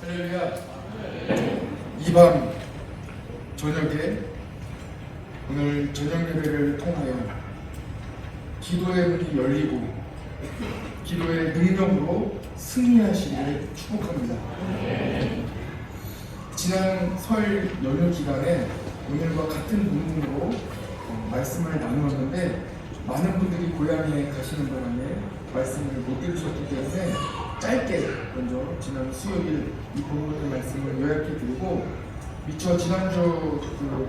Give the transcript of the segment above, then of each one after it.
할렐루야. 이 밤 저녁에 오늘 저녁 예배를 통하여 기도의 문이 열리고 기도의 능력으로 승리하시기를 축복합니다. 지난 설 연휴 기간에 오늘과 같은 본문으로 말씀을 나누었는데 많은 분들이 고향에 가시는 바람에 말씀을 못 들으셨기 때문에 짧게 먼저 지난 수요일 이 본문의 말씀을 요약해 드리고 미처 지난주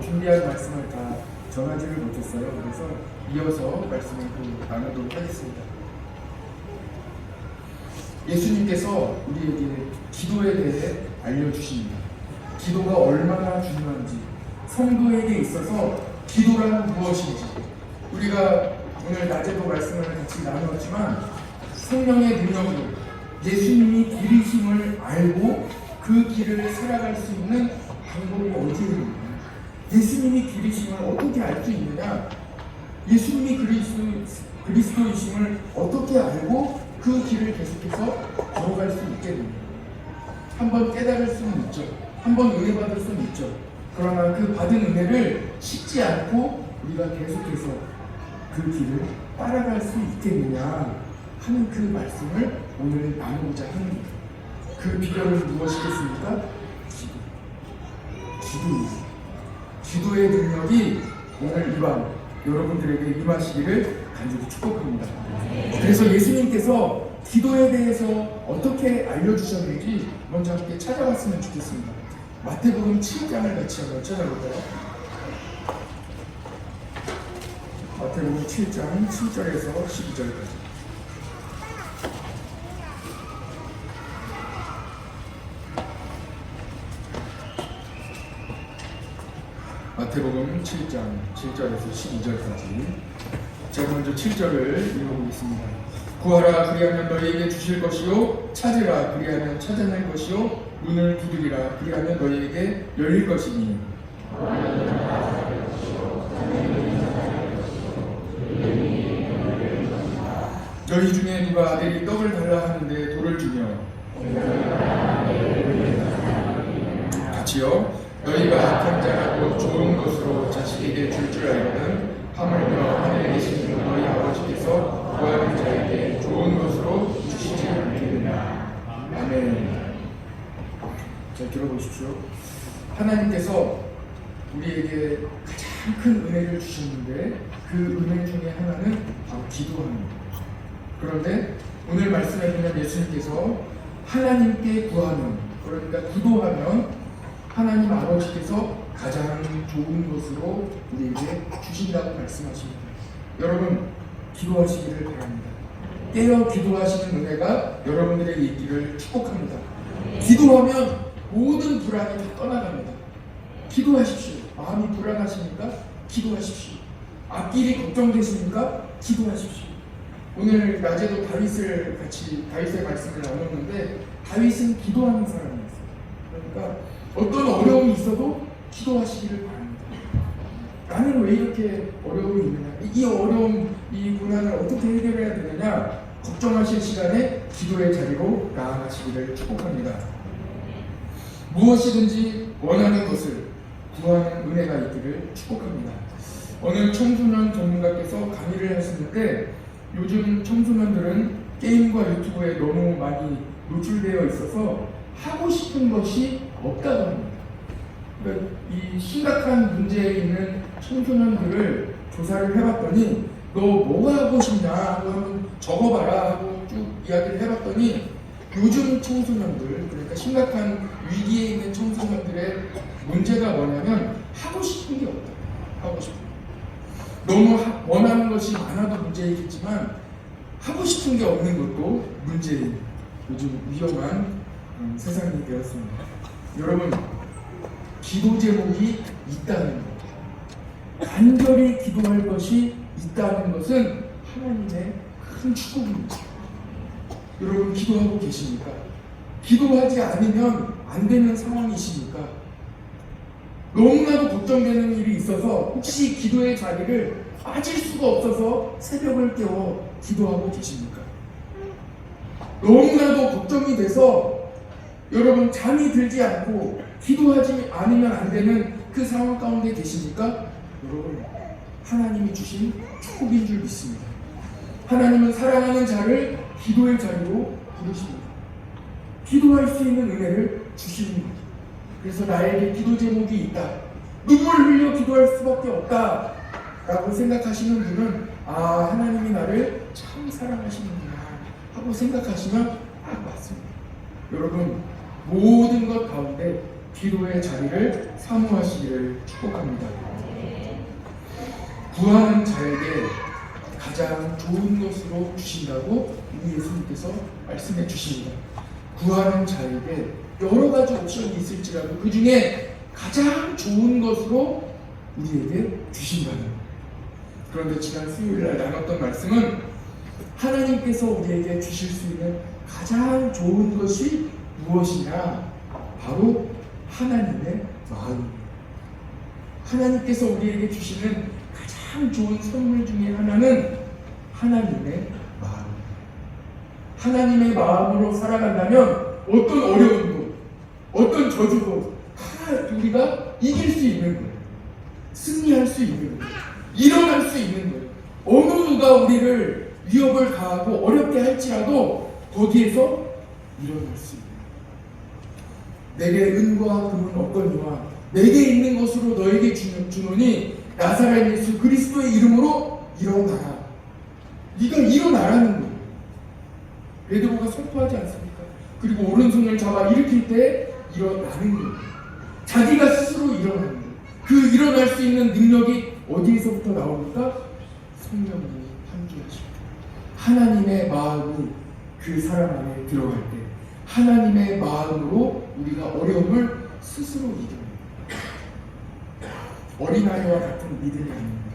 준비한 말씀을 다 전하지를 못했어요. 그래서 이어서 말씀을 나누도록 하겠습니다. 예수님께서 우리에게 기도에 대해 알려주십니다. 기도가 얼마나 중요한지, 성도에게 있어서 기도란 무엇인지, 우리가 오늘 낮에도 말씀을 같이 나누었지만 성령의 능력으로 예수님이 길이심을 알고 그 길을 살아갈 수 있는 방법이 어디에 있느냐, 예수님이 길이심을 어떻게 알 수 있느냐, 예수님이 그리스도이심을 어떻게 알고 그 길을 계속해서 걸어갈 수 있겠느냐. 한번 깨달을 수는 있죠. 한번 은혜 받을 수는 있죠. 그러나 그 받은 은혜를 식지 않고 우리가 계속해서 그 길을 따라갈 수 있겠느냐 하는 그 말씀을 오늘 나누고자 합니다. 그 비결은 무엇이겠습니까? 기도입니다. 기도의 능력이 오늘 이 밤 여러분들에게 임하시기를 간절히 축복합니다. 그래서 예수님께서 기도에 대해서 어떻게 알려주셨는지 먼저 함께 찾아봤으면 좋겠습니다. 마태복음 7장을 같이 한번 찾아볼까요? 마태복음 7장 7절에서 12절까지. 마태복음 7장 7절에서 12절까지. 제가 먼저 7절을 읽어보겠습니다. 구하라 그리하면 너희에게 주실 것이요, 찾으라 그리하면 찾아낼 것이요, 문을 두드리라 그리하면 너희에게 열릴 것이니. 너희 중에 누가 아들이 떡을 달라 하는데 돌을 주며, 같이요, 너희가 악한 자라고 좋은 것으로 자식에게 줄 알거든 하물며 하늘에 계신 너희 아버지께서 구하는 자에게 좋은 것으로 주시지 않겠느냐. 아멘. 잘 들어보십시오. 하나님께서 우리에게 가장 큰 은혜를 주셨는데 그 은혜 중에 하나는 바로 기도하는 거예요. 그런데 오늘 말씀에 보면 예수님께서 하나님께 구하면, 그러니까 기도하면 하나님 아버지께서 가장 좋은 것으로 우리에게 주신다고 말씀하십니다. 여러분, 기도하시기를 바랍니다. 깨어 기도하시는 은혜가 여러분들에게 있기를 축복합니다. 기도하면 모든 불안이 다 떠나갑니다. 기도하십시오. 마음이 불안하십니까? 기도하십시오. 앞길이 걱정되십니까? 기도하십시오. 오늘 낮에도 다윗의 말씀을 나눴는데 다윗은 기도하는 사람이었어요. 그러니까 어떤 어려움이 있어도 기도하시기를 바랍니다. 나는 왜 이렇게 어려움이 있느냐, 이 어려움, 이 고난을 어떻게 해결해야 되느냐, 걱정하실 시간에 기도의 자리로 나아가시기를 축복합니다. 무엇이든지 원하는 것을 구하는 은혜가 있기를 축복합니다. 어느 청소년 전문가께서 강의를 하시는데 요즘 청소년들은 게임과 유튜브에 너무 많이 노출되어 있어서 하고 싶은 것이 없다고 합니다. 그러니까 이 심각한 문제에 있는 청소년들을 조사를 해봤더니 너 뭐가 하고 싶냐 하고 한번 적어봐라 하고 쭉 이야기를 해봤더니 요즘 청소년들, 그러니까 심각한 위기에 있는 청소년들의 문제가 뭐냐면 하고 싶은 게 없다. 하고 싶은 게. 너무 원하는 것이 많아도 문제이겠지만 하고 싶은 게 없는 것도 문제인 요즘 위험한 세상이 되었습니다. 여러분, 기도 제목이 있다는 것, 간절히 기도할 것이 있다는 것은 하나님의 큰 축복입니다. 여러분, 기도하고 계십니까? 기도하지 않으면 안 되는 상황이십니까? 너무나도 걱정되는 일이 있어서 혹시 기도의 자리를 빠질 수가 없어서 새벽을 깨워 기도하고 계십니까? 너무나도 걱정이 돼서 여러분 잠이 들지 않고 기도하지 않으면 안 되는 그 상황 가운데 계십니까? 여러분 하나님이 주신 축복인 줄 믿습니다. 하나님은 사랑하는 자를 기도의 자리로 부르십니다. 기도할 수 있는 은혜를 주십니다. 그래서 나에게 기도 제목이 있다, 눈물 흘려 기도할 수밖에 없다 라고 생각하시는 분은 하나님이 나를 참 사랑하시는구나 하고 생각하시면 맞습니다. 여러분 모든 것 가운데 기도의 자리를 사모하시기를 축복합니다. 구하는 자에게 가장 좋은 것으로 주신다고 우리 예수님께서 말씀해 주십니다. 구하는 자에게 여러 가지 옵션이 있을지라도 그 중에 가장 좋은 것으로 우리에게 주신다는 것. 그런데 지난 수요일날 나눴던 말씀은 하나님께서 우리에게 주실 수 있는 가장 좋은 것이 무엇이냐? 바로 하나님의 마음입니다. 하나님께서 우리에게 주시는 가장 좋은 선물 중에 하나는 하나님의 마음. 하나님의 마음으로 살아간다면 어떤 어려움도, 어떤 저주도 다 우리가 이길 수 있는 거예요. 승리할 수 있는 거예요. 일어날 수 있는 거예요. 어느 누가 우리를 위협을 가하고 어렵게 할지라도 거기에서 일어날 수 있는 거예요. 내게 은과 금은 없거니와 내게 있는 것으로 너에게 주노니 나사렛 예수 그리스도의 이름으로 일어나라. 네가 일어나라는 거예요. 베드로가 선포하지 않습니까? 그리고 오른손을 잡아 일으킬 때 일어나는 거예요. 자기가 스스로 일어나는 거예요. 그 일어날 수 있는 능력이 어디에서부터 나옵니까? 성령님이 함께하십니다. 하나님의 마음이 그 사람 안에 들어갈 때 하나님의 마음으로 우리가 어려움을 스스로 이겨냅니다. 어린아이와 같은 믿음이 아닙니다.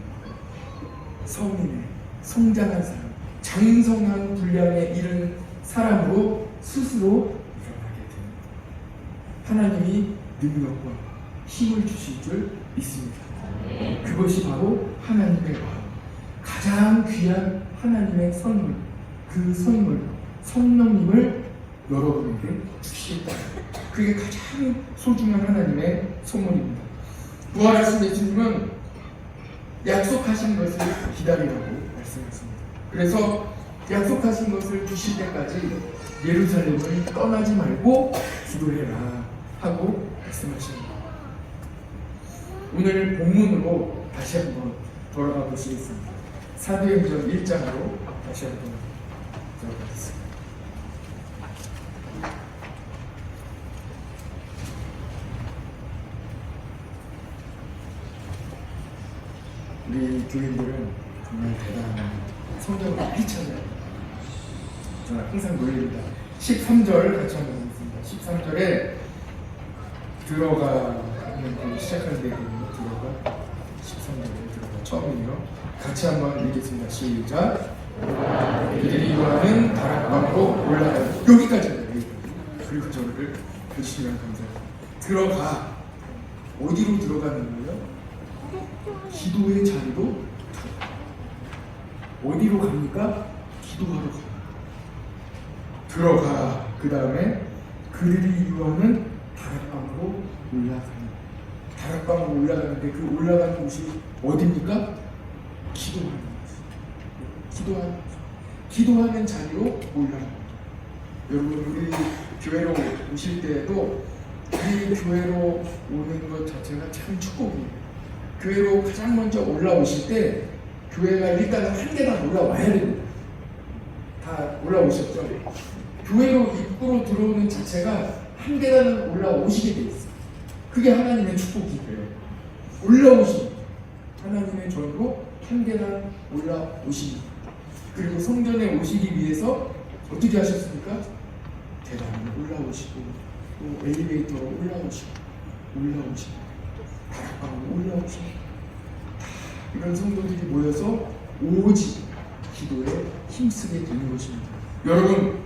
성인의 성장한 사람, 장성한 분량에 이른 사람으로 스스로 일어나게 됩니다. 하나님이 능력과 힘을 주실 줄 믿습니다. 그것이 바로 하나님의 마음, 가장 귀한 하나님의 선물, 그 선물 성령님을 여러분에게 주시겠다. 그게 가장 소중한 하나님의 선물입니다. 부활하신 예수님은 약속하신 것을 기다리라고 말씀했습니다. 그래서 약속하신 것을 주실 때까지 예루살렘을 떠나지 말고 기도해라 하고 말씀하십니다. 오늘 본문으로 다시 한번 돌아가 보시겠습니다. 사도행전 1장으로 다시 한번 들어가겠습니다. 우리 교인들은 정말 대단한 성경을 많이 찾아요. 저는 항상 놀립니다. 13절 같이 한번 보겠습니다. 13절에 들어가는 그 시작하는 데거든요. 들어가 13절에 들어가 처음이에요. 같이 한번 읽겠습니다. 시작. 그들이 요한은 다락방으로 올라가요. 여기까지입니다. 그리고 저를 보시면 감사합니다. 들어가. 어디로 들어가는 거예요? 기도의 자리로 어디로 갑니까? 기도하러 가요. 들어가. 그 다음에 그들이 유하는 다락방으로 올라가요. 다락방으로 올라가는데 그 올라가는 곳이 어디입니까? 기도하는 곳. 기도하는 자리로 올라갑니다. 여러분 우리 교회로 오실 때에도 우리 교회로 오는 것 자체가 참 축복이에요. 교회로 가장 먼저 올라오실 때 교회가 일단은 한 계단 올라와야 됩니다. 다 올라오셨죠? 교회로 입구로 들어오는 자체가 한 계단은 올라오시게 돼 있어요. 그게 하나님의 축복이에요. 올라오십니다. 하나님의 전으로 한 계단 올라오십니다. 그리고 성전에 오시기 위해서 어떻게 하셨습니까? 계단을 올라오시고 또 엘리베이터로 올라오시고 다락방으로 올라오시고 이런 성도들이 모여서 오직 기도에 힘쓰게 되는 것입니다. 여러분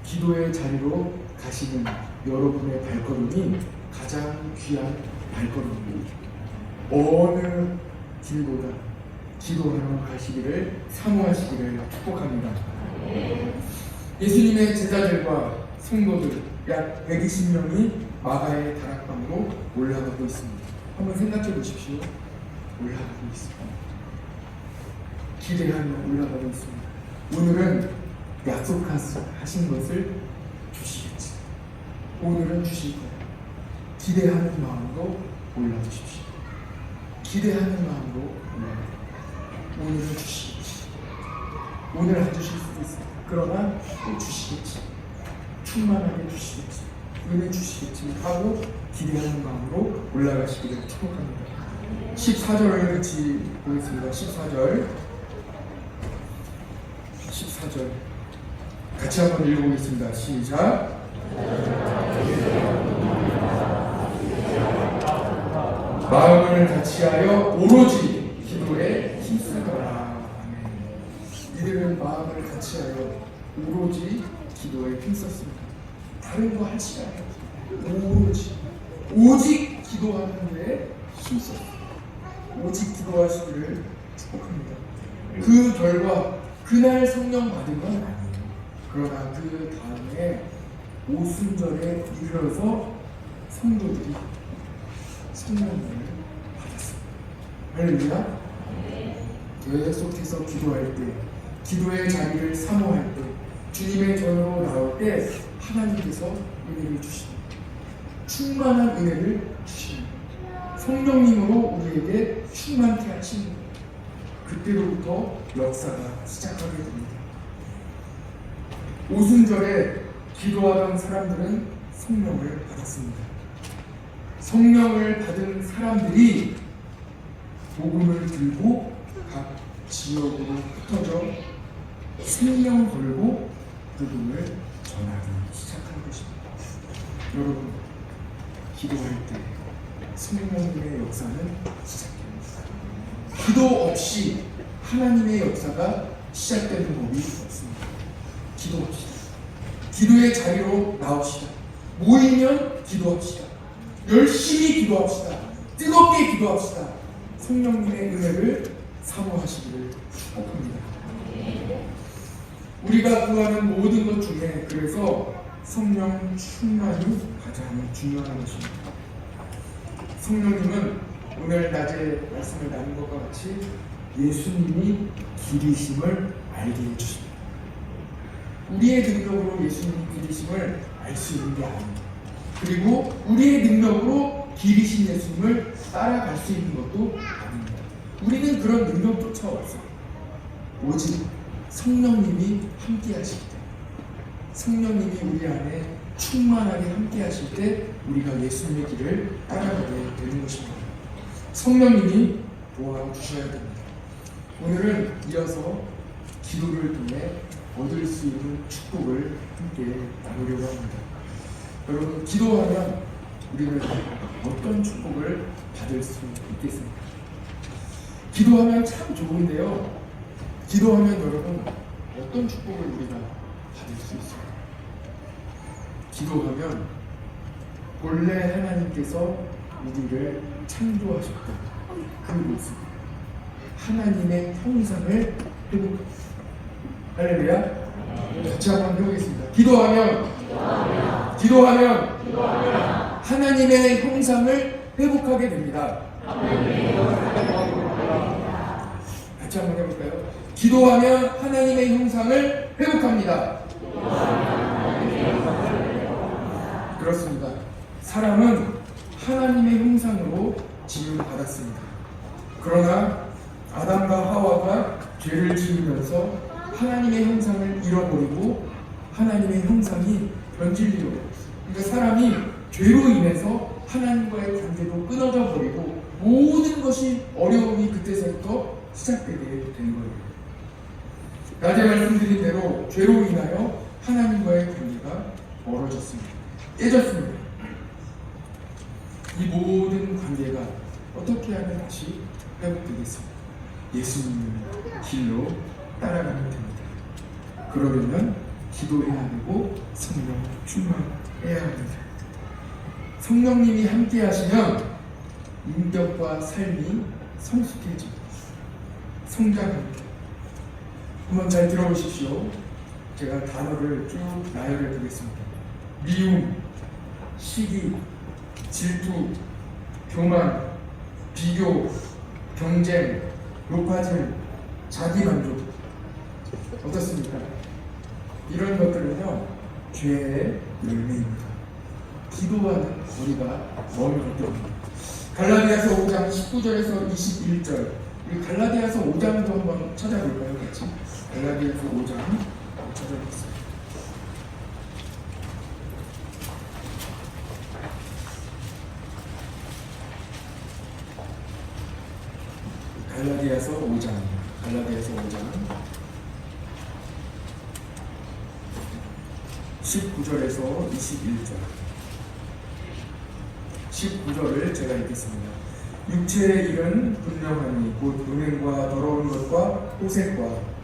기도의 자리로 가시는 여러분의 발걸음이 가장 귀한 발걸음입니다. 어느 길보다 기도하러 가시기를 사모하시기를 축복합니다. 예수님의 제자들과 성도들 약 120명이 마가의 다락방으로 올라가고 있습니다. 한번 생각해 보십시오. 올라가고 있습니다. 기대하며 올라가고 있습니다. 오늘은 약속하신 것을 주시겠지. 오늘은 주실 거예요. 기대하는 마음으로 올라오십시오. 기대하는 마음으로 올라오십시오. 오늘은 주시겠지. 오늘 안 주실 수도 있어요. 그러나 또 주시겠지. 충만하게 주시겠지. 은혜 주시겠지 하고 기대하는 마음으로 올라가시기를 축복합니다. 14절을 같이 보겠습니다. 14절 같이 한번 읽어보겠습니다. 시작. 마음을 같이하여 오로지 기도에 힘쓰더라. 이들은 마음을 같이하여 오로지 기도에 힘썼습니다. 다른 거 할 시간이 없습니다. 오직 기도하는 데에 힘썼습니다. 오직 기도하시기를 축복합니다. 그 결과 그날 성령 받은 건 아니에요. 그러나 그 다음에 오순절에 이르러서 성도들이 성령을 받았습니다. 할렐루야. 계속해서 기도할 때, 기도의 자리를 사모할 때, 주님의 전으로 나올 때 하나님께서 은혜를 주십니다. 충만한 은혜를 주십니다. 성령님으로 우리에게 충만케 하십니다. 그때로부터 역사가 시작하게 됩니다. 오순절에 기도하던 사람들은 성령을 받았습니다. 성령을 받은 사람들이 복음을 들고 각 지역으로 흩어져 생명 걸고 복음을 전하기 시작한 것입니다. 여러분, 기도할 때 성령님의 역사는 시작됩니다. 기도 없이 하나님의 역사가 시작되는 법이 없습니다. 기도합시다. 기도의 자리로 나옵시다. 모이면 기도합시다. 열심히 기도합시다. 뜨겁게 기도합시다. 성령님의 은혜를 사모하시기를 축복합니다. 우리가 구하는 모든 것 중에 그래서 성령 충만이 가장 중요한 것입니다. 성령님은 오늘 낮에 말씀을 나눈 것과 같이 예수님이 길이심을 알게 해주십니다. 우리의 능력으로 예수님이 길이심을 알 수 있는 게 아닙니다. 그리고 우리의 능력으로 길이신 예수님을 따라갈 수 있는 것도 아닙니다. 우리는 그런 능력조차 없어요. 오직 성령님이 함께 하실 때, 성령님이 우리 안에 충만하게 함께 하실 때 우리가 예수님의 길을 따라가게 되는 것입니다. 성령님이 도와주셔야 됩니다. 오늘은 이어서 기도를 통해 얻을 수 있는 축복을 함께 나누려고 합니다. 여러분, 기도하면 우리는 어떤 축복을 받을 수 있겠습니까? 기도하면 참 좋은데요. 기도하면 여러분 어떤 축복을 우리가 받을 수 있어요? 기도하면 본래 하나님께서 우리를 창조하셨던 그 모습, 하나님의 형상을 회복합니다. 할렐루야. 같이 한번 해보겠습니다. 기도하면 하나님의 형상을 회복하게 됩니다. 같이 한번 해볼까요? 기도하면 하나님의 형상을 회복합니다. 그렇습니다. 사람은 하나님의 형상으로 지음받았습니다. 그러나 아담과 하와가 죄를 지으면서 하나님의 형상을 잃어버리고 하나님의 형상이 변질되어 그러니까 사람이 죄로 인해서 하나님과의 관계도 끊어져 버리고 모든 것이 어려움이 그때서부터 시작되게 된 거예요. 낮에 말씀드린 대로 죄로 인하여 하나님과의 관계가 멀어졌습니다. 깨졌습니다. 이 모든 관계가 어떻게 하면 다시 회복되겠습니까? 예수님의 길로 따라가면 됩니다. 그러려면 기도해야 되고 성령 충만해야 합니다. 성령님이 함께 하시면 인격과 삶이 성숙해집니다. 성장합니다. 한번 잘 들어보십시오. 제가 단어를 쭉 나열해 보겠습니다. 미움, 시기, 질투, 교만, 비교, 경쟁, 높아짐, 자기만족. 어떻습니까? 이런 것들은요, 죄의 열매입니다. 기도와는 거리가 먼 것들입니다. 갈라디아서 5장 19절에서 21절. 우리 갈라디아서 5장도 한번 찾아볼까요? 같이. 갈라디아서 5장 찾아보겠습니다. 갈라디아서 5장 19절에서 21절. 19절을 제가 읽겠습니다. 육체의 일은 분명하니 곧 음행과 더러운 것과 호색과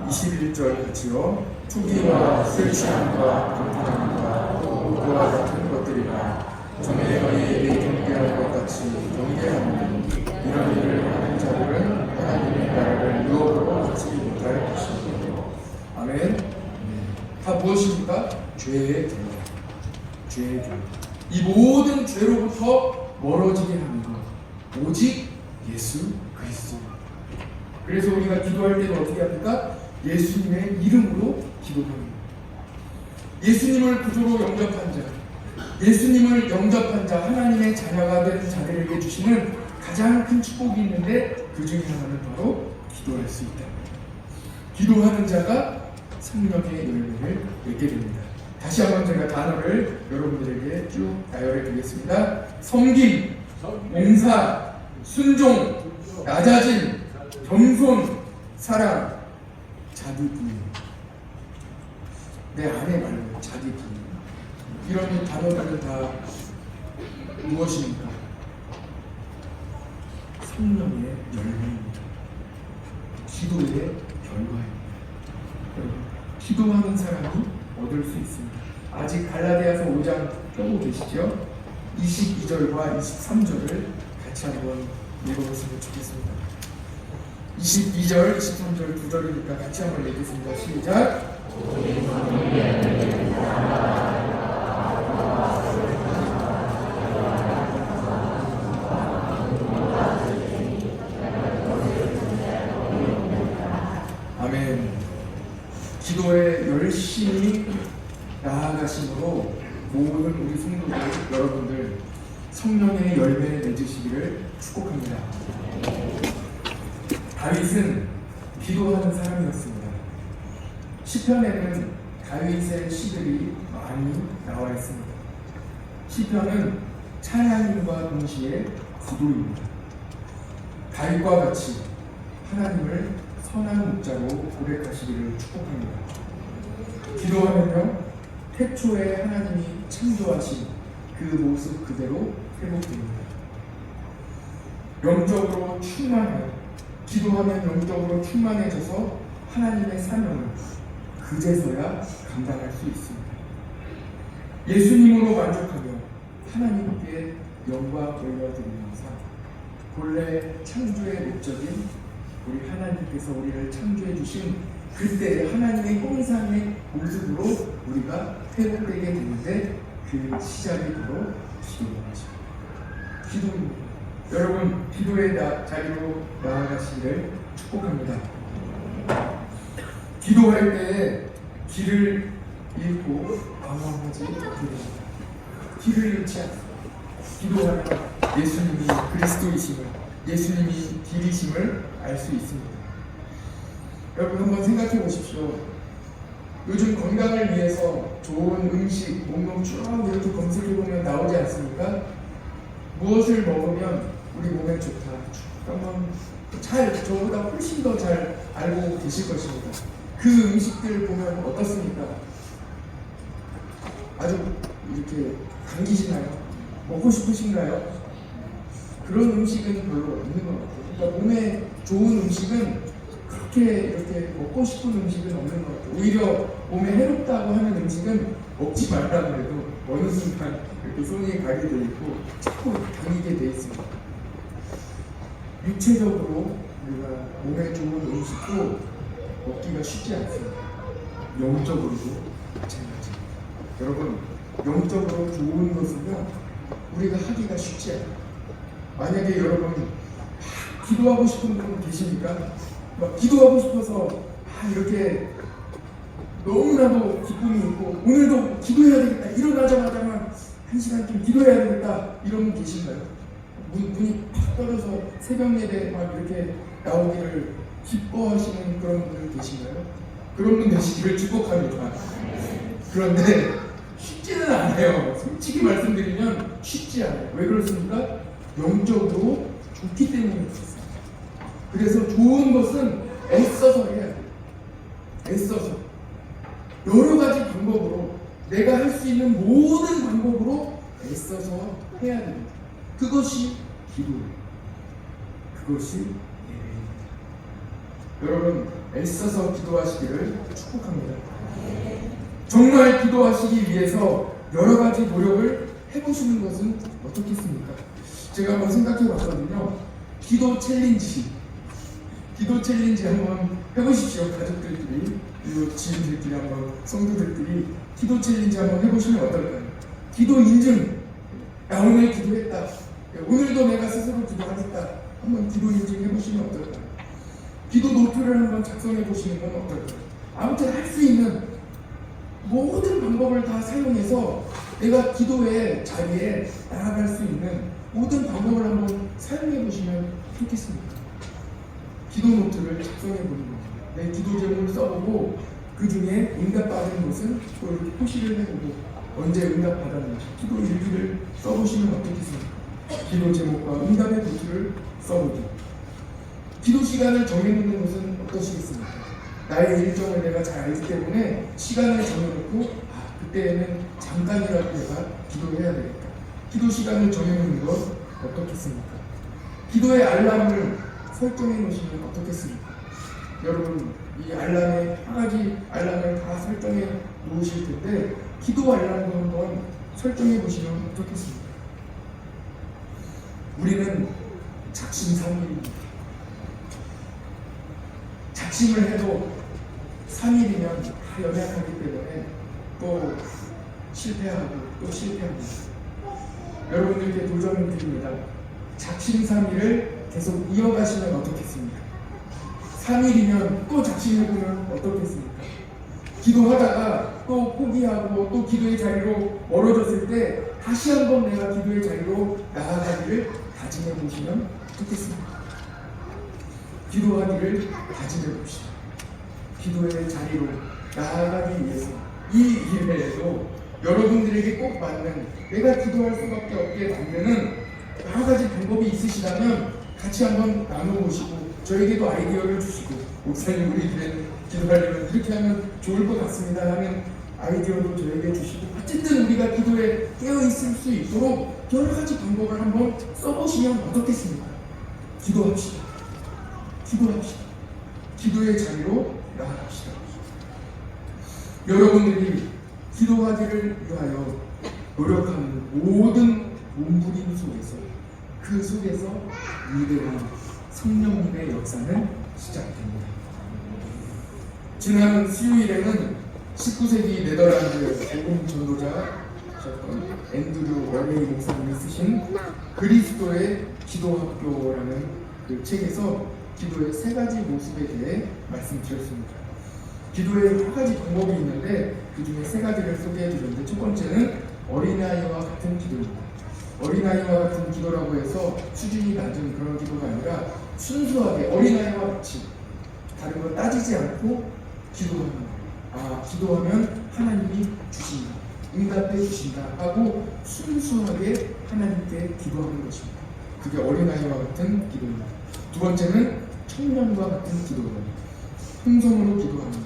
21절 같이요. 투기와 술 취함과 금토함과 그와 같은 것들이나 정례의 경계할 것 같이 경계하는 이런 일을 하는 자들은 하나님의 나라를 유업으로 받지 못할 것입니다. 아멘. 다 무엇입니까? 죄의 결과. 죄의 결과. 이 모든 죄로부터 멀어지게 하는 것, 오직 예수 그리스도. 그래서 우리가 기도할 때는 어떻게 합니까? 예수님의 이름으로 기도합니다. 예수님을 구주로 영접한 자, 예수님을 영접한 자, 하나님의 자녀가 된 자들에게 주시는 가장 큰 축복이 있는데 그 중에 하나는 바로 기도할 수 있다. 기도하는 자가 성령의 열매를 맺게 됩니다. 다시 한번 제가 단어를 여러분들에게 쭉 나열해 드리겠습니다. 섬김, 봉사, 순종, 낮아짐, 겸손, 사랑, 자기 부인. 내 아내 말고 자기 부인. 이런 단어들은 다 무엇입니까? 성령의 열매입니다. 기도의 결과입니다. 기도하는 사람이 얻을 수 있습니다. 아직 갈라디아서 5장 펴고 계시죠? 22절과 23절을 같이 한번 읽어보시면 좋겠습니다. 22절, 23절 두 절이니까 같이 한번 읽겠습니다. 시작! 아멘. 기도에 열심히 나아가심으로 모든 우리 성도들 여러분들 성령의 열매 맺으시기를 축복합니다. 다윗은 기도하는 사람이었습니다. 시편에는 다윗의 시들이 많이 나와 있습니다. 시편은 찬양과 동시에 기도입니다. 다윗과 같이 하나님을 선한 목자로 고백하시기를 축복합니다. 기도하면요, 태초에 하나님이 창조하신 그 모습 그대로 회복됩니다. 영적으로 충만해요. 기도하면 영적으로 충만해져서 하나님의 사명을 그제서야 감당할 수 있습니다. 예수님으로 만족하며 하나님께 영광 올려드리면서 본래 창조의 목적인 우리 하나님께서 우리를 창조해 주신 그때 하나님의 형상의 모습으로 우리가 회복되게 되는데 그 시작이 바로 기도입니다. 기도입니다. 여러분, 기도의 자리로 나아가시기를 축복합니다. 기도할 때 길을 잃고 방황하지 않습니다. 길을 잃지 않습니다. 기도하면 예수님이 그리스도이심을, 예수님이 길이심을 알 수 있습니다. 여러분 한번 생각해 보십시오. 요즘 건강을 위해서 좋은 음식 목록 쭉 이렇게 검색해 보면 나오지 않습니까? 무엇을 먹으면 우리 몸에 좋다. 한번 저보다 훨씬 더 잘 알고 계실 것입니다. 그 음식들 보면 어떻습니까? 아주 이렇게 당기시나요? 먹고 싶으신가요? 그런 음식은 별로 없는 것 같아요. 그러니까 몸에 좋은 음식은 그렇게 이렇게 먹고 싶은 음식은 없는 것 같아요. 오히려 몸에 해롭다고 하는 음식은 먹지 말라고 해도 어느 순간 이렇게 손이 가게 돼 있고 자꾸 당기게 돼 있습니다. 육체적으로 우리가 몸에 좋은 음식도 먹기가 쉽지 않습니다. 영적으로도 마찬가지입니다. 여러분, 영적으로 좋은 것은요, 우리가 하기가 쉽지 않아요. 만약에 여러분 기도하고 싶은 분 계십니까? 막 기도하고 싶어서 이렇게 너무나도 기쁨이 있고 오늘도 기도해야 되겠다, 일어나자마자만 1시간쯤 기도해야 되겠다, 이런 분 계신가요? 눈이 팍 떠져서 새벽 예배 막 이렇게 나오기를 기뻐하시는 그런 분들 계신가요? 그런 분 되시기를 축복합니다. 그런데 쉽지는 않아요. 솔직히 말씀드리면 쉽지 않아요. 왜 그렇습니까? 영적으로 좋기 때문에 그렇습니다. 그래서 좋은 것은 애써서 해야 돼요. 애써서 여러 가지 방법으로, 내가 할 수 있는 모든 방법으로 애써서 해야 됩니다. 그것이 기도예요. 그것이 예배입니다. 여러분, 애써서 기도하시기를 축복합니다. 정말 기도하시기 위해서 여러 가지 노력을 해보시는 것은 어떻겠습니까? 제가 한번 생각해 봤거든요. 기도 챌린지 한번 해보십시오. 가족들끼리, 그리고 지인들끼리, 한번 성도들끼리 기도 챌린지 한번 해보시면 어떨까요? 기도 인증. 나 오늘 기도했다, 오늘도 내가 스스로 기도하겠다, 한번 기도 인증 해보시면 어떨까요? 기도 노트를 한번 작성해 보시는 건 어떨까요? 아무튼 할 수 있는 모든 방법을 다 사용해서 내가 기도의 자리에 나아갈 수 있는 모든 방법을 한번 사용해 보시면 좋겠습니다. 기도 노트를 작성해 보는 겁니다. 내 기도 제목을 써보고 그 중에 응답받은 것은 또 이렇게 표시를 해보고 언제 응답받았는지 기도 일기를 써보시면 어떻겠습니까? 기도 제목과 응답의 노트를 써보기. 기도 시간을 정해놓는 것은 어떠시겠습니까? 나의 일정을 내가 잘 알기 때문에 시간을 정해놓고 그때에는 잠깐이라도 내가 기도해야 되겠다. 기도 시간을 정해놓는 것 어떻겠습니까? 기도의 알람을 설정해 놓으시면 어떻겠습니까? 여러분, 이 알람에 한 가지 알람을 다 설정해 놓으실 텐데 기도 알람도 한번 설정해 보시면 어떻겠습니까? 우리는 작심삼일입니다. 작심을 해도 3일이면 다 연약하기 때문에 또 실패하고 또 실패합니다. 여러분들께 도전을 드립니다. 작심삼일을 계속 이어가시면 어떻겠습니까? 3일이면 또 작심해보면 어떻겠습니까? 기도하다가 또 포기하고 또 기도의 자리로 멀어졌을 때 다시 한번 내가 기도의 자리로 나아가기를 다짐해 보시면 어떻겠습니까? 기도하기를 다짐해 봅시다. 기도의 자리로 나아가기 위해서 이 기회에도 여러분들에게 꼭 맞는, 내가 기도할 수밖에 없게 만드는 여러 가지 방법이 있으시다면 같이 한번 나눠보시고 저에게도 아이디어를 주시고, 목사님 우리 교회는 기도하려면 이렇게 하면 좋을 것 같습니다 하는 아이디어도 저에게 주시고, 어쨌든 우리가 기도에 깨어있을 수 있도록 여러 가지 방법을 한번 써보시면 어떻겠습니까? 기도합시다. 기도합시다. 기도의 자리로 나아갑시다. 여러분들이 기도하기를 위하여 노력하는 모든 몸부림 속에서, 그 속에서 위대한 성령님의 역사는 시작됩니다. 지난 수요일에는 19세기 네덜란드 복음 전도자셨던 앤드류 워레이 목사님이 쓰신 그리스도의 기도학교라는 그 책에서 기도의 3가지 모습에 대해 말씀드렸습니다. 기도에 여러 가지 방법이 있는데 그 중에 3가지를 소개해 드렸는데, 첫 번째는 어린아이와 같은 기도입니다. 어린아이와 같은 기도라고 해서 수준이 낮은 그런 기도가 아니라 순수하게 어린아이와 같이 다른 거 따지지 않고 기도하는 거예요. 기도하면 하나님이 주신다, 응답해 주신다 하고 순수하게 하나님께 기도하는 것입니다. 그게 어린아이와 같은 기도입니다. 두 번째는 청년과 같은 기도입니다. 통성으로 기도하는 것,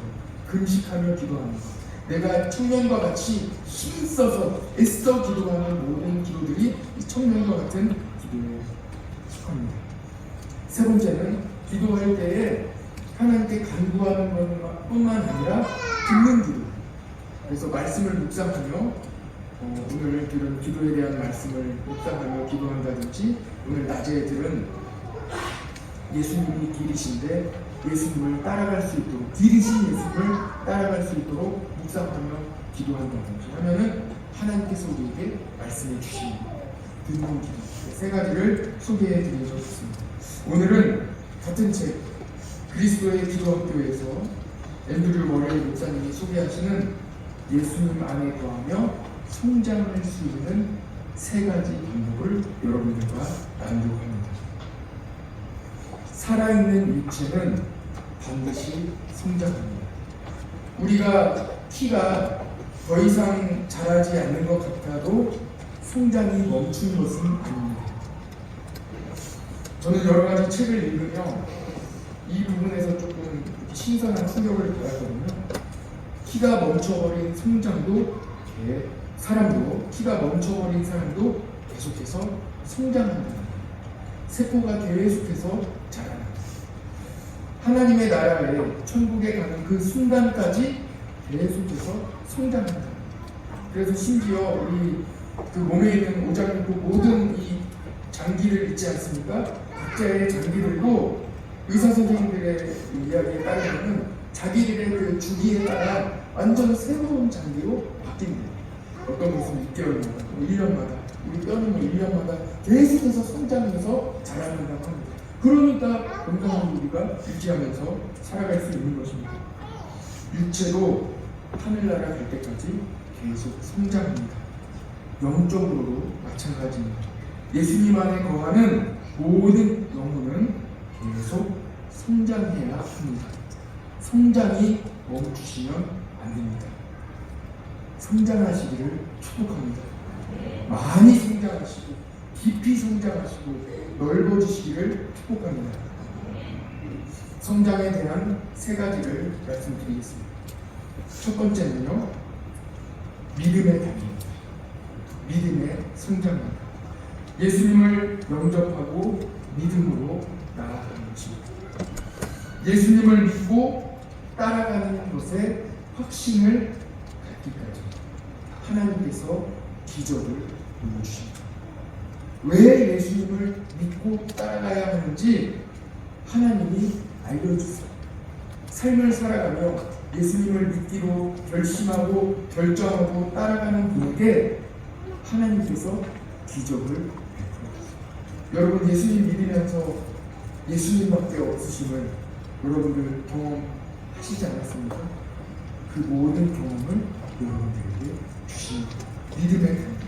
금식하며 기도하는 것, 내가 청년과 같이 힘써서 애써 기도하는 모든 기도들이 이 청년과 같은 기도에 속합니다. 세 번째는 기도할 때에 하나님께 간구하는 것뿐만 아니라 듣는 기도. 그래서 말씀을 묵상하며 오늘 들은 기도에 대한 말씀을 묵상하며 기도한다든지, 오늘 낮에 들은 예수님이 길이신데 예수님을 따라갈 수 있도록, 길이신 예수님을 따라갈 수 있도록 묵상하며 기도한다고 하면은 하나님께서 우리에게 말씀해 주시는 듣는 기도, 세 가지를 소개해 드리고 싶습니다. 오늘은 같은 책 그리스도의 기도학교에서 앤드류 머레이 목사님이 소개하시는 예수님 안에 거하며 성장할 수 있는 세 가지 방법을 여러분들과 나누려고 합니다. 살아있는 육체는 반드시 성장합니다. 우리가 키가 더 이상 자라지 않는 것 같아도 성장이 멈춘 것은 아닙니다. 저는 여러 가지 책을 읽으며 이 부분에서 조금 신선한 충격을 받았거든요. 키가 멈춰버린 키가 멈춰버린 사람도 계속해서 성장한다. 세포가 계속해서 자란다. 하나님의 나라에 천국에 가는 그 순간까지 계속해서 성장한다. 그래서 심지어 우리 그 몸에 있는 오장육부 모든 이 장기를 있지 않습니까? 각자의 장기들도 의사 선생님들의 이야기에 따르면 자기들의 그 주기에 따라 완전 새로운 장기로 바뀝니다. 어떤 것은 6개월마다, 1년마다, 우리 뼈는 1년마다 계속해서 성장해서 자라는다고 합니다. 그러니까 건강한 우리가 유지하면서 살아갈 수 있는 것입니다. 육체도 하늘나라 갈 때까지 계속 성장합니다. 영적으로도 마찬가지입니다. 예수님 안에 거하는 모든 영혼은 계속 성장해야 합니다. 성장이 멈추시면 안 됩니다. 성장하시기를 축복합니다. 많이 성장하시고 깊이 성장하시고 넓어지시기를 축복합니다. 성장에 대한 세 가지를 말씀드리겠습니다. 첫 번째는요, 믿음의 단계입니다. 믿음의 성장입니다. 예수님을 영접하고 믿음으로 나아가는 것입니다. 예수님을 믿고 따라가는 것에 확신을 갖기까지 하나님께서 기적을 보여주십니다. 왜 예수님을 믿고 따라가야 하는지 하나님이 알려주세요. 삶을 살아가며 예수님을 믿기로 결심하고 결정하고 따라가는 분에게 하나님께서 기적을 베풀어주세요. 여러분, 예수님 믿으면서 예수님밖에 없으심을 여러분들 경험하시지 않았습니까? 그 모든 경험을 여러분들에게 주십니다. 믿음의 단계.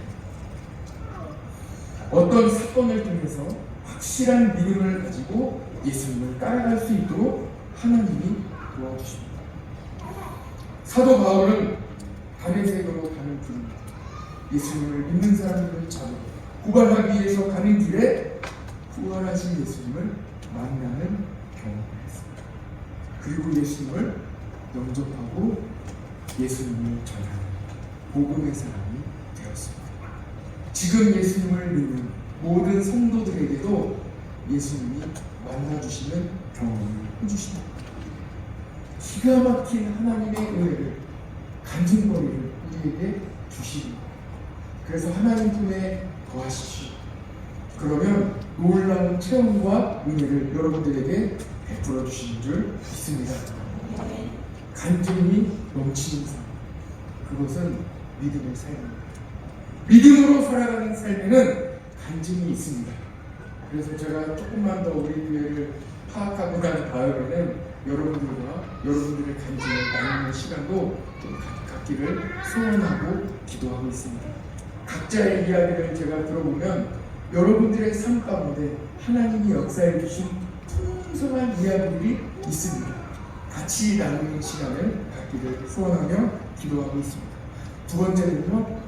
어떤 사건을 통해서 확실한 믿음을 가지고 예수님을 따라갈 수 있도록 하나님이 도와주십니다. 사도 바울은 다메섹으로 가는 길입니다. 예수님을 믿는 사람들을 잡아 고발하기 위해서 가는 길에 부활하신 예수님을 만나는 경험을 했습니다. 그리고 예수님을 영접하고 예수님을 전하는 복음의 사람이 되었습니다. 지금 예수님을 믿는 모든 성도들에게도 예수님이 만나주시는 경험을 해주십니다. 기가 막힌 하나님의 은혜를, 간증거리를 우리에게 주십니다. 그래서 하나님 품에 거하십시오. 그러면 놀라운 체험과 은혜를 여러분들에게 베풀어 주시는 줄 믿습니다. 간증이 넘치는 삶, 그것은 믿음의 삶입니다. 믿음으로 살아가는 삶에는 간증이 있습니다. 그래서 제가 조금만 더 우리 교회를 파악하고 난 다음에는 여러분들과 여러분들의 간증을 나누는 시간도 좀 갖기를 소원하고 기도하고 있습니다. 각자의 이야기를 제가 들어보면 여러분들의 삶 가운데 하나님이 역사해 주신 풍성한 이야기들이 있습니다. 같이 나누는 시간을 갖기를 소원하며 기도하고 있습니다. 두 번째는요,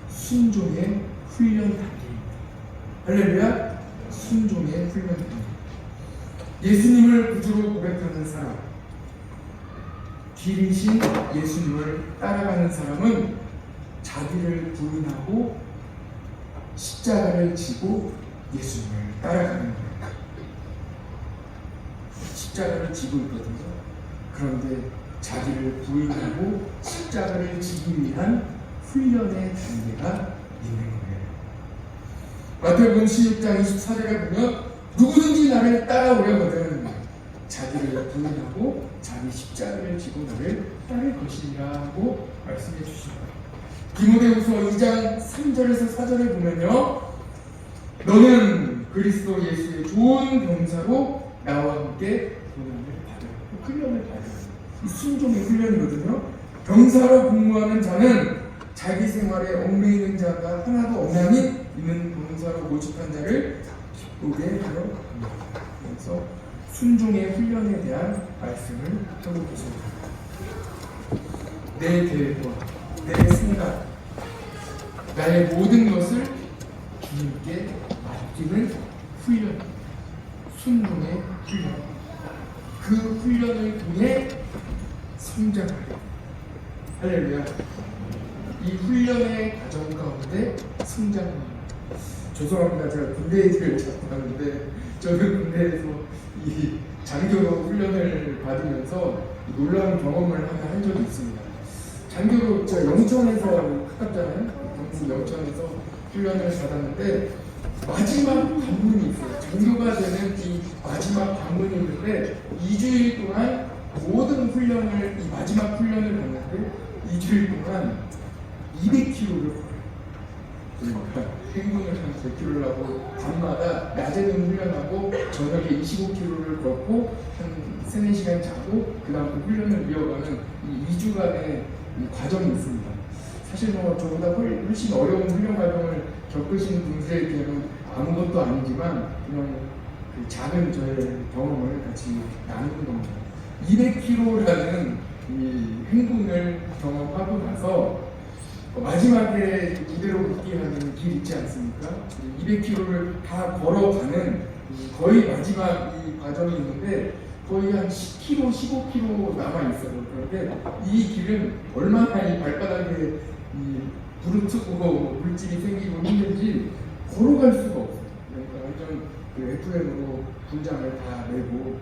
순종의 훈련 단계입니다. 할렐루야! 순종의 훈련 단계. 예수님을 구주로 고백하는 사람, 길이신 예수님을 따라가는 사람은 자기를 부인하고 십자가를 지고 예수님을 따라가는 거예요. 십자가를 지고 있거든요. 그런데 자기를 부인하고 십자가를 지기 위한 훈련의 단계가 있는 거예요. 마태복음 16장 24절에 보면 누구든지 나를 따라오려거든 자기를 부인하고 자기 십자가를 지고 나를 따를 것이니라 하고 말씀해 주십니다. 디모데후서 2장 3절에서 4절을 보면요, 너는 그리스도 예수의 좋은 병사로 나와 함께 고난을 받으라, 훈련을 받으라. 이 순종의 훈련이거든요. 병사로 복무하는 자는 자기 생활에 얽매이는 자가 하나도 없나니 이는 병사로 모집한 자를 기쁘게 하려 합니다. 그래서 순종의 훈련에 대한 말씀을 하고 계십니다. 내 계획과 내 생각, 나의 모든 것을 주님께 맡기는 훈련, 순종의 훈련. 그 훈련을 통해 성장하려. 할렐루야. 이 훈련의 과정 가운데 성장합니다. 죄송합니다. 제가 군대 얘기를 자꾸 하는데 저는 군대에서 이 장교로 훈련을 받으면서 놀라운 경험을 하나 한 적이 있습니다. 장교로 제가 영천에서 가깝잖아요. 경북 영천에서 훈련을 받았는데 마지막 관문이 있어요. 장교가 되는 이 마지막 관문이 있는데 2주일 동안 모든 훈련을, 이 마지막 훈련을 받는데 2주일 동안 200km를 걸어요. 그러니까 행군을 한 100km를 하고 밤마다 낮에는 훈련하고 저녁에 25km를 걷고 한 3, 4시간 자고 그 다음 그 훈련을 이어가는 이 2주간의 이 과정이 있습니다. 사실 뭐 저보다 훨씬 어려운 훈련 과정을 겪으신 분들에게는 아무것도 아니지만 그냥 그 작은 저의 경험을 같이 나누는 겁니다. 200km라는 이 행군을 경험하고 나서 마지막에 무대로 복귀하는 길 있지 않습니까? 200km를 다 걸어가는 거의 마지막 이 과정이 있는데 거의 한 10km, 15km 남아있어요. 그런데 이 길은 얼마나 이 발바닥에 이 부르트고 물질이 생기고 힘든지 걸어갈 수가 없어요. 그러니까 완전 그 FM으로 분장을 다 내고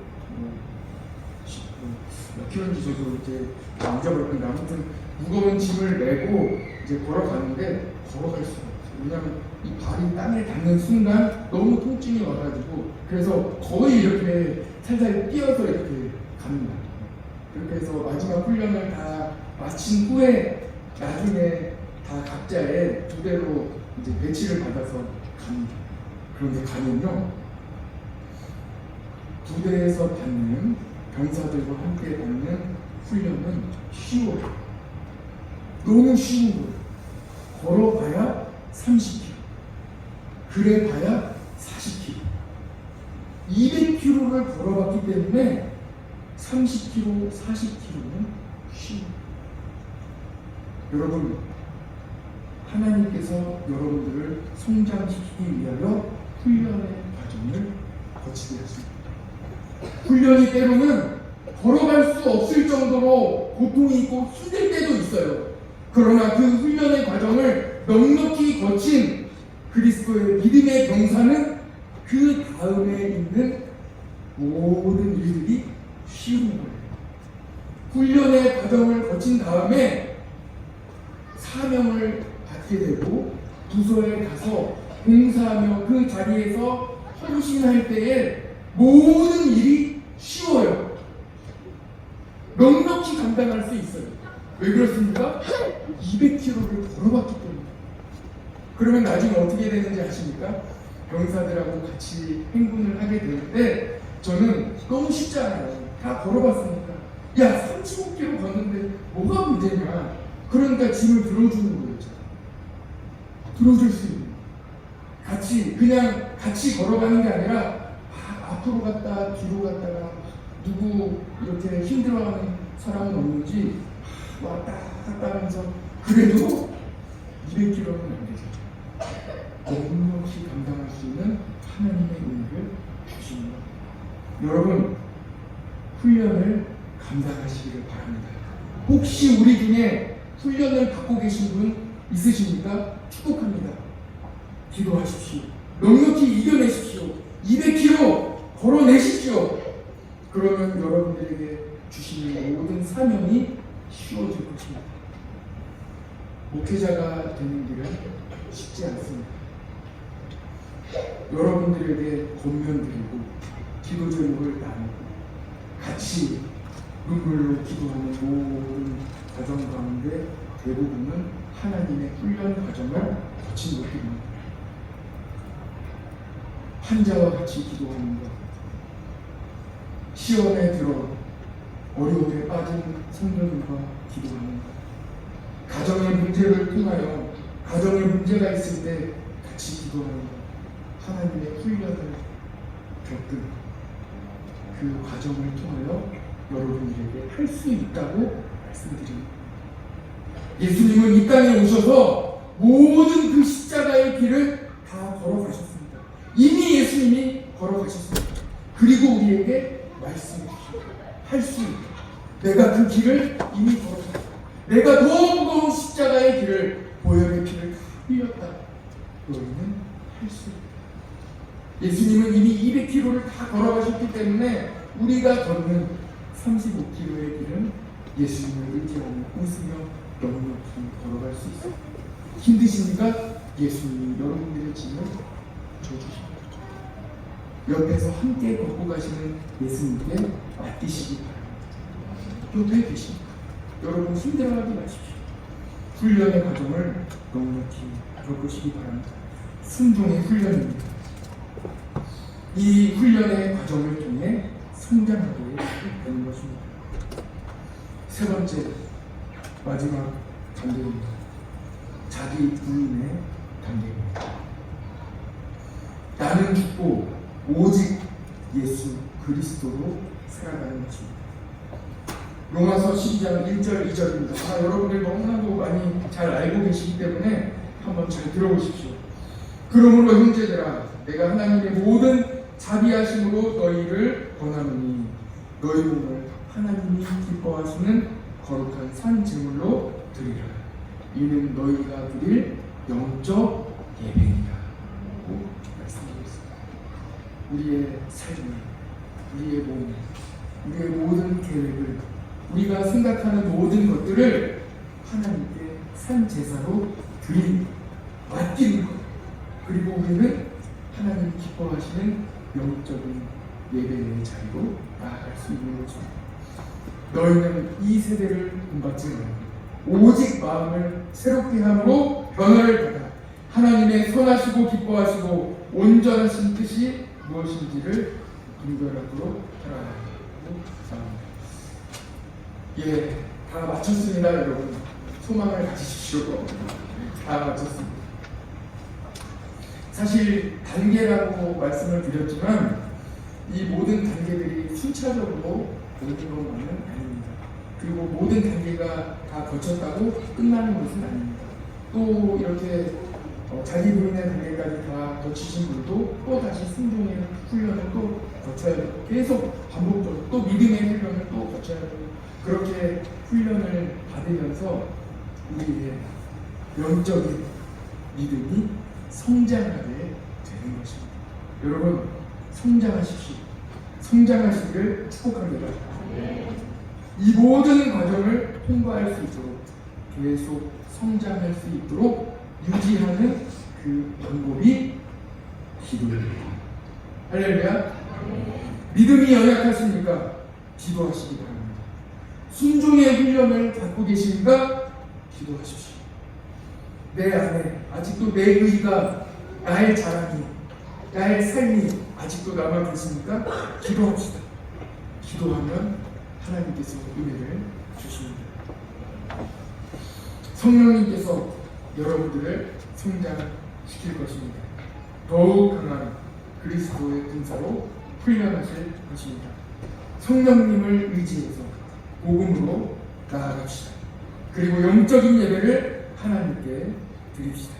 몇 킬로인지 저도 이제 잊어버렸는데 아무튼 무거운 짐을 메고 이제 걸어가는데 걸어갈 수가 없어요. 왜냐하면 이 발이 땅에 닿는 순간 너무 통증이 와가지고 그래서 거의 이렇게 살살 뛰어서 이렇게 갑니다. 그렇게 해서 마지막 훈련을 다 마친 후에 나중에 다 각자의 부대로 이제 배치를 받아서 갑니다. 그런데 가면요, 부대에서 받는 병사들과 함께 받는 훈련은 쉬워요. 너무 쉬운 거예요. 걸어봐야 30km, 그래봐야 40km. 200km를 걸어봤기 때문에 30km, 40km는 쉬워요. 여러분, 하나님께서 여러분들을 성장시키기 위하여 훈련의 과정을 거치게 하십니다. 훈련이 때로는 걸어갈 수 없을 정도로 고통이 있고 힘들 때도 있어요. 그러나 그 훈련의 과정을 넉넉히 거친 그리스도의 믿음의 병사는 그 다음에 있는 모든 일들이 쉬운 거예요. 훈련의 과정을 거친 다음에 사명을 받게 되고 부서에 가서 봉사하며 그 자리에서 헌신할 때에 모든 일이 쉬워요. 넉넉히 감당할 수 있어요. 왜 그렇습니까? 200km를 걸어봤기 때문에. 그러면 나중에 어떻게 되는지 아십니까? 병사들하고 같이 행군을 하게 되는데 저는 너무 쉽지 않아요. 다 걸어봤으니까. 야, 35km 걷는데 뭐가 문제냐? 그러니까 짐을 들어주는 거였죠. 들어줄 수 있는. 같이, 그냥 같이 걸어가는 게 아니라 앞으로 갔다 뒤로 갔다가 누구 이렇게 힘들어하는 사람은 없는지 왔다 갔다 하면서 그래도 200km는 안 되죠. 넉넉히 감당할 수 있는 하나님의 은혜를 주십니다. 여러분, 훈련을 감당하시기를 바랍니다. 혹시 우리 중에 훈련을 받고 계신 분 있으십니까? 축복합니다. 기도하십시오. 넉넉히 이겨내십시오. 200km 걸어내십시오. 그러면 여러분들에게 주시는 모든 사명이 쉬워질 것입니다. 목회자가 되는 길은 쉽지 않습니다. 여러분들에게 권면드리고 기도 제목을 나누고 같이 눈물로 기도하는 모든 과정 가운데 대부분은 하나님의 훈련 과정을 거친 것들입니다. 환자와 같이 기도하는 것, 시험에 들어 어려움에 빠진 성도님과 기도하는 것, 가정의 문제를 통하여 가정에 문제가 있을 때 같이 기도하는 것, 하나님의 훈련을 겪은 그 과정을 통하여 여러분들에게 할 수 있다고 말씀드립니다. 예수님은 이 땅에 오셔서 모든 그 십자가의 길을 다 걸어가셨습니다. 이미 예수님이 걸어가셨습니다. 그리고 우리에게 말씀해 주십니다. 할 수 있다. 내가 그 길을 이미 걸어갔다. 내가 더 무거운 십자가의 길을 보혈의 피를 다 흘렸다. 너희는 할 수 있다. 예수님은 이미 200km를 다 걸어가셨기 때문에 우리가 걷는 35km의 길은 예수님을 의지하며 웃으며 넉넉히 걸어갈 수 있습니다. 힘드십니까? 예수님이 여러분들의 짐을 져주십니다. 옆에서 함께 걷고 가시는 예수님께 맡기시기 바랍니다. 옆에 계십니다. 여러분 힘들어하지 마십시오. 훈련의 과정을 넉넉히 겪으시기 바랍니다. 순종의 훈련입니다. 이 훈련의 과정을 통해 성장하게 되는 것입니다. 세 번째, 마지막 단계입니다. 자기 부인의 단계입니다. 나는 죽고 오직 예수 그리스도로 살아가는 것입니다. 로마서 12장 1절 2절입니다. 여러분들 너무나도 많이 잘 알고 계시기 때문에 한번 잘 들어보십시오. 그러므로 형제들아, 내가 하나님의 모든 자비하심으로 너희를 권하노니 너희 몸을 하나님이 기뻐하시는 거룩한 산 제물로 드리라. 이는 너희가 드릴 영적 예배니라. 라고 말씀드렸습니다. 우리의 삶을, 우리의 몸, 우리의 모든 계획을, 우리가 생각하는 모든 것들을 하나님께 산 제사로 드리는, 맡기는 것. 그리고 우리는 하나님 기뻐하시는 영적인 예배의 자리로 나아갈 수 있는 것입니다. 너희는 이 세대를 본받지 말고 오직 마음을 새롭게 함으로 변화를 받아 하나님의 선하시고 기뻐하시고 온전하신 뜻이 무엇인지를 분별하도록 하라고 기도합니다. 예, 다 마쳤습니다, 여러분. 소망을 가지십시오. 다 마쳤습니다. 사실 단계라고 말씀을 드렸지만 이 모든 단계들이 순차적으로 오는 것만은 아닙니다. 그리고 모든 단계가 다 거쳤다고 끝나는 것은 아닙니다. 또 이렇게 자기 부인의 단계까지 다 거치신 분도 또 다시 순종의 훈련을 또 거쳐야 되고 계속 반복적으로 또 믿음의 훈련을 또 거쳐야 되고 그렇게 훈련을 받으면서 우리의 영적인 믿음이 성장하게 되는 것입니다. 여러분 성장하십시오. 성장하시기를 축복합니다. 이 모든 과정을 통과할 수 있도록 계속 성장할 수 있도록 유지하는 그 방법이 기도입니다. 할렐루야. 믿음이 연약하십니까? 기도하시기 바랍니다. 순종의 훈련을 받고 계십니까? 기도하십시오. 내 안에 아직도 내 의가, 나의 자랑이, 나의 삶이 아직도 남아 계십니까? 기도합시다. 기도하면 하나님께서 은혜를 주십니다. 성령님께서 여러분들을 성장시킬 것입니다. 더욱 강한 그리스도의 군사로 훈련하실 것입니다. 성령님을 의지해서 복음으로 나아갑시다. 그리고 영적인 예배를 하나님께 드립시다.